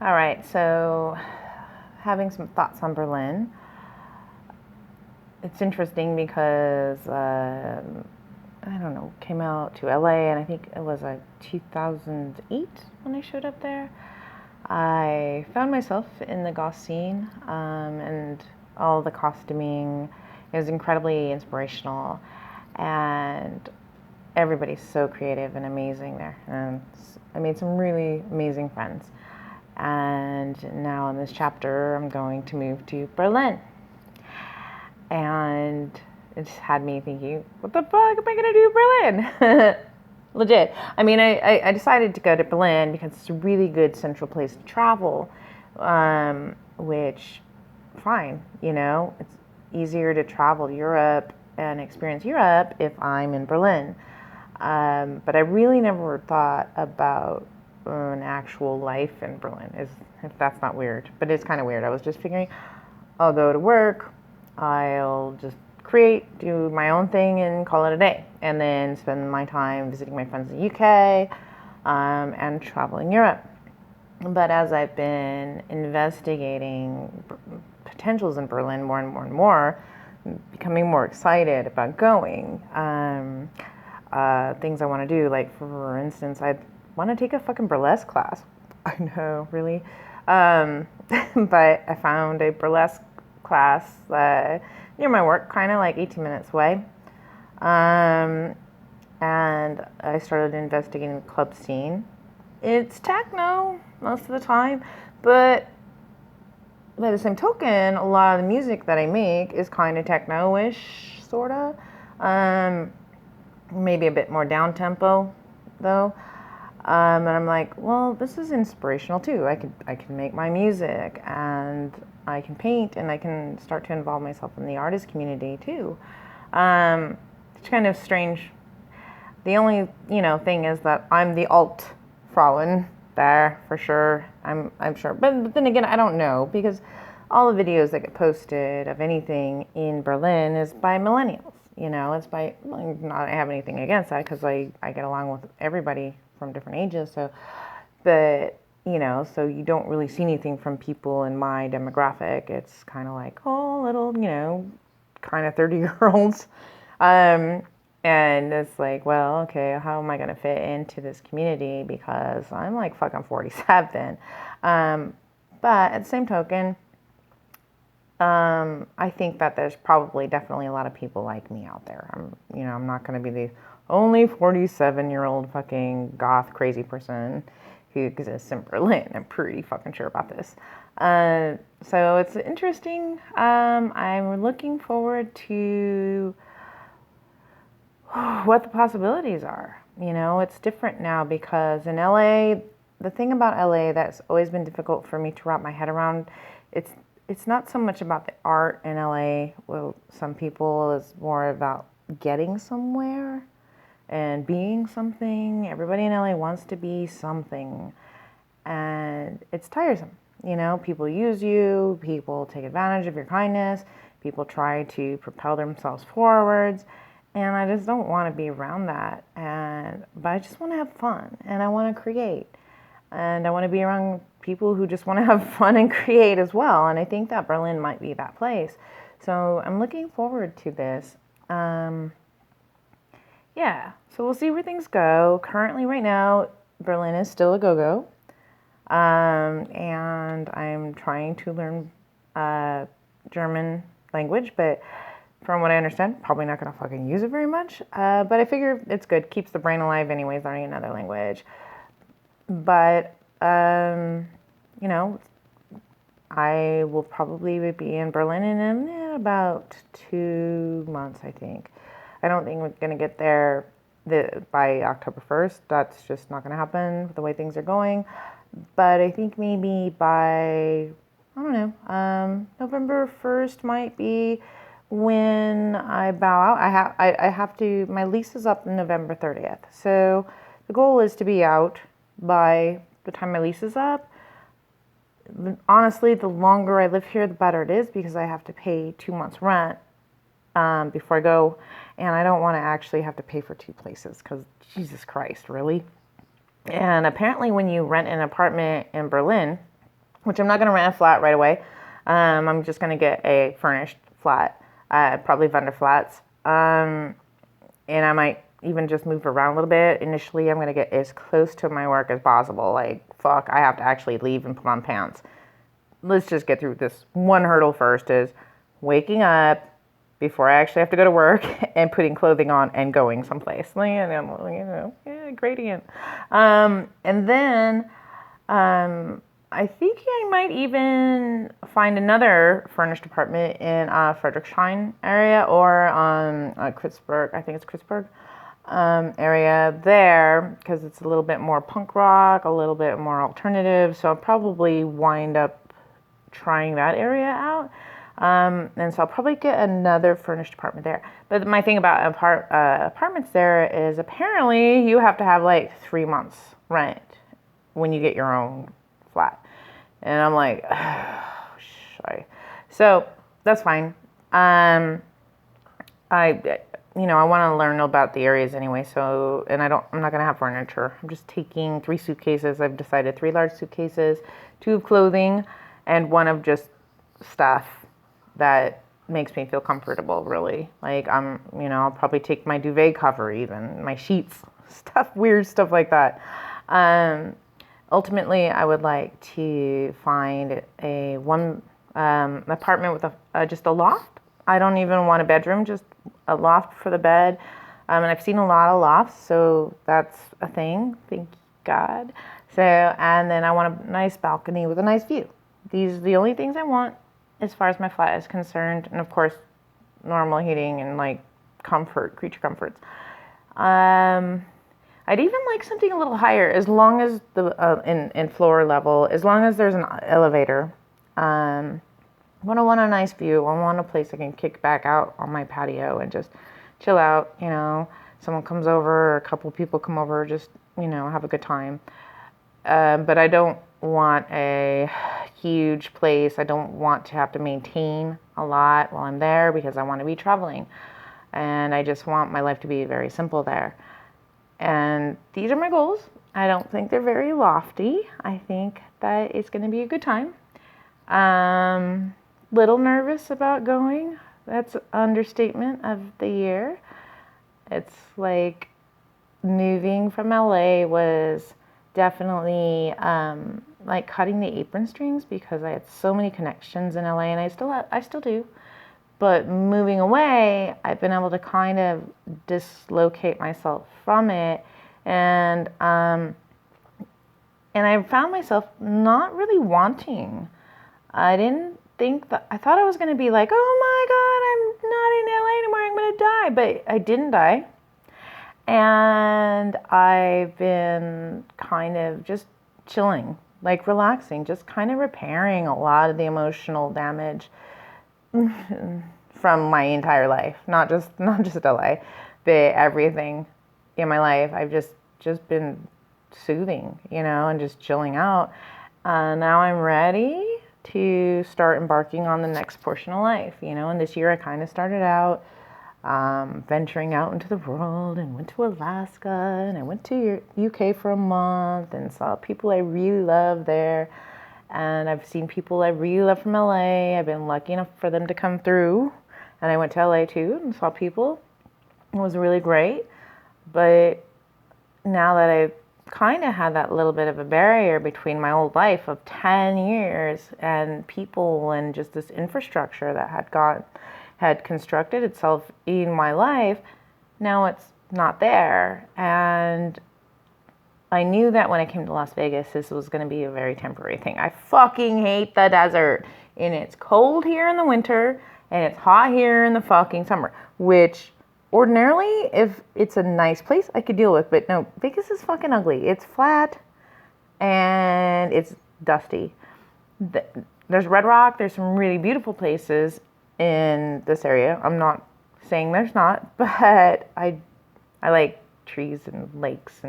All right, so having some thoughts on Berlin. It's interesting because I don't know, came out to LA and I think it was like 2008 when I showed up there. I found myself in the goth scene and all the costuming is incredibly inspirational, and everybody's so creative and amazing there. And I made some really amazing friends. And now in this chapter, I'm going to move to Berlin. And it just had me thinking, what the fuck am I gonna do in Berlin? Legit. I mean, I decided to go to Berlin because it's a really good central place to travel, which, fine, it's easier to travel Europe and experience Europe if I'm in Berlin. But I really never thought about an actual life in Berlin, if that's not weird. But it's kind of weird. I was just figuring, I'll go to work, I'll just create, do my own thing, and call it a day. And then spend my time visiting my friends in the UK and traveling Europe. But as I've been investigating potentials in Berlin more and more and more, becoming more excited about going, things I want to do, like for instance, I want to take a fucking burlesque class. I know, really. But I found a burlesque class near my work, kind of like 18 minutes away. And I started investigating the club scene. It's techno most of the time, but by the same token, a lot of the music that I make is kind of techno-ish, sort of. Maybe a bit more down-tempo, though. And I'm like, well, this is inspirational too. I can make my music, and I can paint, and I can start to involve myself in the artist community too. It's kind of strange. The only thing is that I'm the alt Frauen there for sure. I'm sure, but then again, I don't know because all the videos that get posted of anything in Berlin is by millennials. It's by, not I have anything against that because I get along with everybody from different ages. So, but so you don't really see anything from people in my demographic. It's kind of like, oh, little, kind of 30-year-olds. And it's like, well, okay, how am I going to fit into this community because I'm like fucking 47. But at the same token, I think that there's probably definitely a lot of people like me out there. I'm not going to be the only 47-year-old fucking goth crazy person who exists in Berlin. I'm pretty fucking sure about this. So it's interesting. I'm looking forward to what the possibilities are. It's different now because in LA, the thing about LA that's always been difficult for me to wrap my head around, it's not so much about the art in LA. Well, some people is more about getting somewhere and being something. Everybody in LA wants to be something, and it's tiresome. People use you, people take advantage of your kindness, people try to propel themselves forwards, and I just don't want to be around that. But I just want to have fun, and I want to create, and I want to be around people who just want to have fun and create as well. And I think that Berlin might be that place. So I'm looking forward to this. Yeah, so we'll see where things go. Currently, right now, Berlin is still a go-go. And I'm trying to learn German language, but from what I understand, probably not going to fucking use it very much. But I figure it's good, keeps the brain alive anyways, learning another language. But, I will probably be in Berlin in about 2 months, I think. I don't think we're going to get there by October 1st. That's just not going to happen with the way things are going. But I think maybe by, I don't know, November 1st might be when I bow out. I have to, my lease is up November 30th. So the goal is to be out by the time my lease is up. Honestly, the longer I live here, the better it is because I have to pay 2 months rent before I go. And I don't want to actually have to pay for two places because Jesus Christ, really? And apparently when you rent an apartment in Berlin, which I'm not going to rent a flat right away. I'm just going to get a furnished flat, probably vendor flats. And I might even just move around a little bit. Initially, I'm going to get as close to my work as possible. Like, fuck, I have to actually leave and put on pants. Let's just get through this one hurdle first, is waking up before I actually have to go to work and putting clothing on and going someplace. Gradient. And then I think I might even find another furnished apartment in Friedrichshain area, or Kreuzberg. I think it's Kreuzberg area there, because it's a little bit more punk rock, a little bit more alternative. So I'll probably wind up trying that area out. And so I'll probably get another furnished apartment there. But my thing about apartments there is apparently you have to have like 3 months rent when you get your own flat. And I'm like, sorry. So that's fine. I want to learn about the areas anyway. So, and I'm not going to have furniture. I'm just taking 3 suitcases. I've decided 3 large suitcases, 2 of clothing, and 1 of just stuff that makes me feel comfortable, really. Like, I'll probably take my duvet cover, even my sheets, weird stuff like that. Ultimately, I would like to find one apartment with just a loft. I don't even want a bedroom, just a loft for the bed. And I've seen a lot of lofts, so that's a thing, thank God. So, and then I want a nice balcony with a nice view. These are the only things I want as far as my flat is concerned. And of course, normal heating and like creature comforts. I'd even like something a little higher, as long as in floor level, as long as there's an elevator. I want a nice view. I want a place I can kick back out on my patio and just chill out. Someone comes over, or a couple people come over, just have a good time. But I don't want a huge place. I don't want to have to maintain a lot while I'm there, because I want to be traveling, and I just want my life to be very simple there. And these are my goals. I don't think they're very lofty. I think that it's going to be a good time. Little nervous about going. That's an understatement of the year. It's like moving from LA was definitely like cutting the apron strings, because I had so many connections in LA, and I still do. But moving away, I've been able to kind of dislocate myself from it, and I found myself not really wanting. I thought I was going to be like, oh my God, I'm not in LA anymore, I'm going to die. But I didn't die. And I've been kind of just chilling, like relaxing, just kind of repairing a lot of the emotional damage from my entire life, not just LA, but everything in my life. I've just been soothing, and just chilling out. Now I'm ready to start embarking on the next portion of life, and this year I kind of started out venturing out into the world, and went to Alaska, and I went to UK for a month and saw people I really love there. And I've seen people I really love from LA. I've been lucky enough for them to come through. And I went to LA too and saw people. It was really great. But now that I've kind of had that little bit of a barrier between my old life of 10 years and people and just this infrastructure that had constructed itself in my life, now it's not there. And I knew that when I came to Las Vegas, this was going to be a very temporary thing. I fucking hate the desert. And it's cold here in the winter, and it's hot here in the fucking summer, which ordinarily, if it's a nice place, I could deal with. But no, Vegas is fucking ugly. It's flat, and it's dusty. There's Red Rock. There's some really beautiful places in this area. I'm not saying there's not, but I like trees and lakes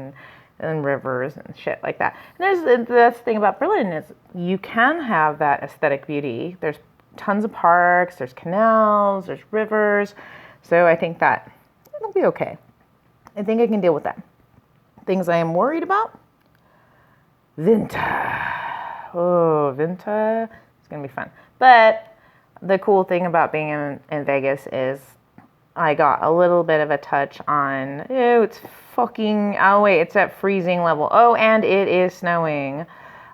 and rivers and shit like that. And that's the thing about Berlin is you can have that aesthetic beauty. There's tons of parks, there's canals, there's rivers. So I think that it'll be okay. I think I can deal with that. Things I am worried about? Winter. Oh, Boavista. It's going to be fun. But the cool thing about being in Vegas is I got a little bit of a touch on, it's fucking, oh wait, it's at freezing level. Oh, and it is snowing.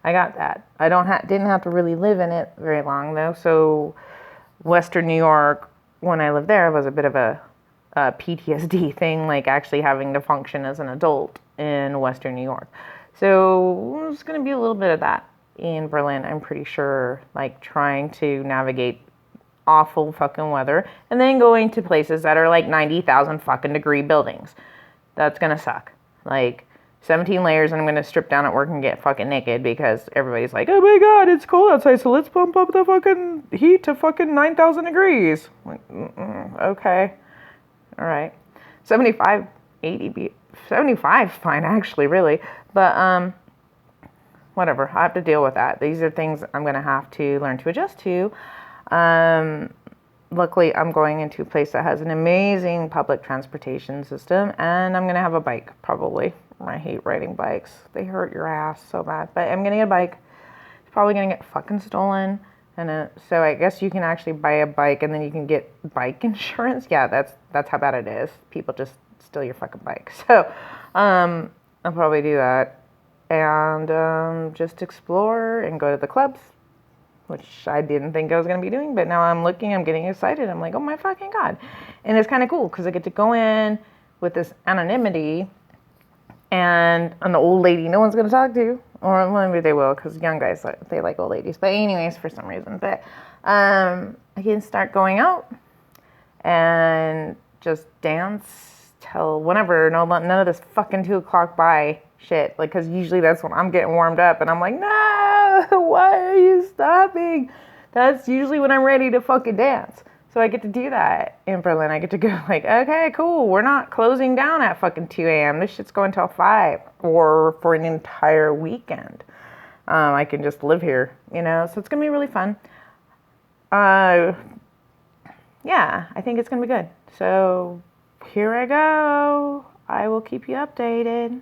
I got that. I didn't have to really live in it very long though. So Western New York, when I lived there, was a bit of a PTSD thing, like actually having to function as an adult in Western New York. So there's going to be a little bit of that in Berlin, I'm pretty sure, like trying to navigate awful fucking weather and then going to places that are like 90,000 fucking degree buildings. That's going to suck. Like 17 layers and I'm going to strip down at work and get fucking naked because everybody's like, oh my God, it's cold outside, so let's pump up the fucking heat to fucking 9,000 degrees. Like, okay. All right. 75, 80, 75 is fine actually, really. But whatever, I have to deal with that. These are things I'm going to have to learn to adjust to. Luckily, I'm going into a place that has an amazing public transportation system, and I'm going to have a bike, probably. I hate riding bikes. They hurt your ass so bad. But I'm going to get a bike. It's probably going to get fucking stolen. And so I guess you can actually buy a bike, and then you can get bike insurance. Yeah, that's how bad it is. People just steal your fucking bike. So I'll probably do that. And just explore and go to the clubs, which I didn't think I was going to be doing, but now I'm getting excited. I'm like, oh my fucking God. And it's kind of cool because I get to go in with this anonymity and an old lady no one's going to talk to, or maybe they will because young guys, they like old ladies. But anyways, for some reason, but I can start going out and just dance till whenever, none of this fucking 2 o'clock by shit, like, because usually that's when I'm getting warmed up and I'm like, no, why are you stopping? That's usually when I'm ready to fucking dance. So I get to do that in Berlin. I get to go like, okay, cool, we're not closing down at fucking 2 a.m. This shit's going till 5 or for an entire weekend. I can just live here, so it's gonna be really fun. Yeah, I think it's gonna be good. So here I go. I will keep you updated.